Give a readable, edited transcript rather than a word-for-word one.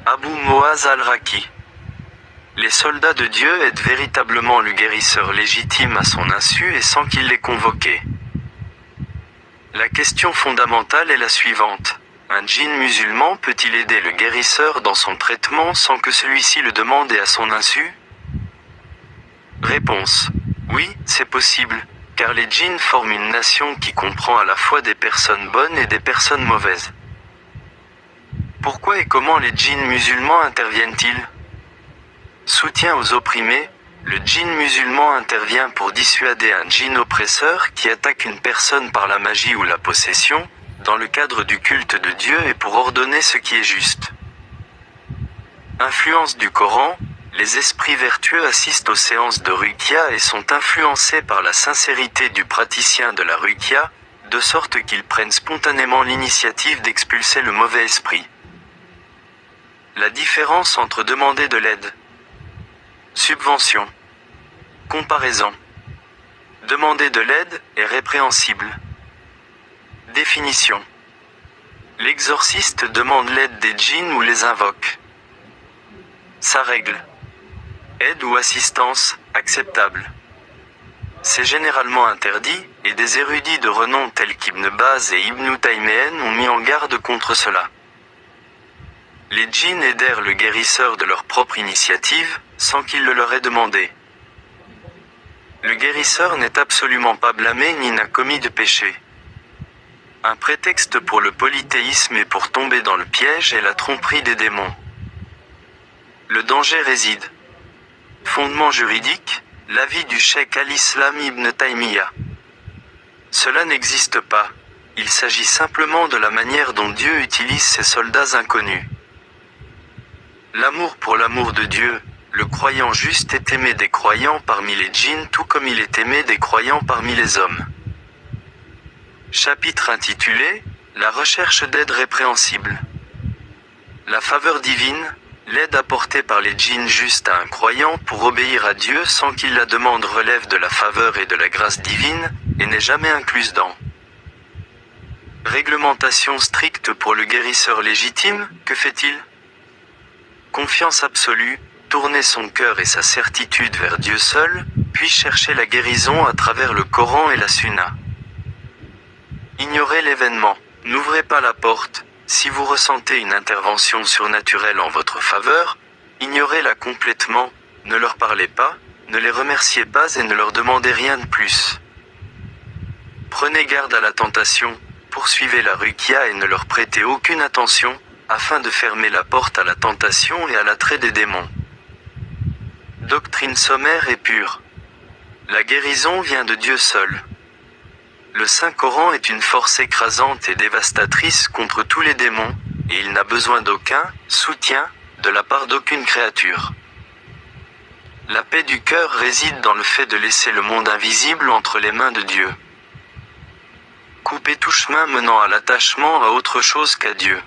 Abu Moaz al-Raki. Les soldats de Dieu aident véritablement le guérisseur légitime à son insu et sans qu'il les convoque. La question fondamentale est la suivante. Un djinn musulman peut-il aider le guérisseur dans son traitement sans que celui-ci le demande et à son insu? Réponse. Oui, c'est possible, car les djinns forment une nation qui comprend à la fois des personnes bonnes et des personnes mauvaises. Pourquoi et comment les djinns musulmans interviennent-ils? Soutien aux opprimés, le djinn musulman intervient pour dissuader un djinn oppresseur qui attaque une personne par la magie ou la possession, dans le cadre du culte de Dieu et pour ordonner ce qui est juste. Influence du Coran, les esprits vertueux assistent aux séances de ruqya et sont influencés par la sincérité du praticien de la ruqya, de sorte qu'ils prennent spontanément l'initiative d'expulser le mauvais esprit. La différence entre demander de l'aide. Subvention. Comparaison. Demander de l'aide est répréhensible. Définition. L'exorciste demande l'aide des djinns ou les invoque. Sa règle. Aide ou assistance, acceptable. C'est généralement interdit, et des érudits de renom tels qu'Ibn Baz et Ibn Taymiyyan ont mis en garde contre cela. Les djinns aidèrent le guérisseur de leur propre initiative, sans qu'il le leur ait demandé. Le guérisseur n'est absolument pas blâmé ni n'a commis de péché. Un prétexte pour le polythéisme et pour tomber dans le piège est la tromperie des démons. Le danger réside. Fondement juridique, l'avis du cheikh al-Islam Ibn Taymiyya. Cela n'existe pas. Il s'agit simplement de la manière dont Dieu utilise ses soldats inconnus. L'amour pour l'amour de Dieu, le croyant juste est aimé des croyants parmi les djinns tout comme il est aimé des croyants parmi les hommes. Chapitre intitulé « La recherche d'aide répréhensible ». La faveur divine, l'aide apportée par les djinns justes à un croyant pour obéir à Dieu sans qu'il la demande relève de la faveur et de la grâce divine, et n'est jamais incluse dans. Réglementation stricte pour le guérisseur légitime, que fait-il? Confiance absolue, tourner son cœur et sa certitude vers Dieu seul, puis chercher la guérison à travers le Coran et la Sunna. Ignorez l'événement, n'ouvrez pas la porte, si vous ressentez une intervention surnaturelle en votre faveur, ignorez-la complètement, ne leur parlez pas, ne les remerciez pas et ne leur demandez rien de plus. Prenez garde à la tentation, poursuivez la ruqya et ne leur prêtez aucune attention, afin de fermer la porte à la tentation et à l'attrait des démons. Doctrine sommaire et pure. La guérison vient de Dieu seul. Le Saint-Coran est une force écrasante et dévastatrice contre tous les démons, et il n'a besoin d'aucun soutien de la part d'aucune créature. La paix du cœur réside dans le fait de laisser le monde invisible entre les mains de Dieu. Couper tout chemin menant à l'attachement à autre chose qu'à Dieu.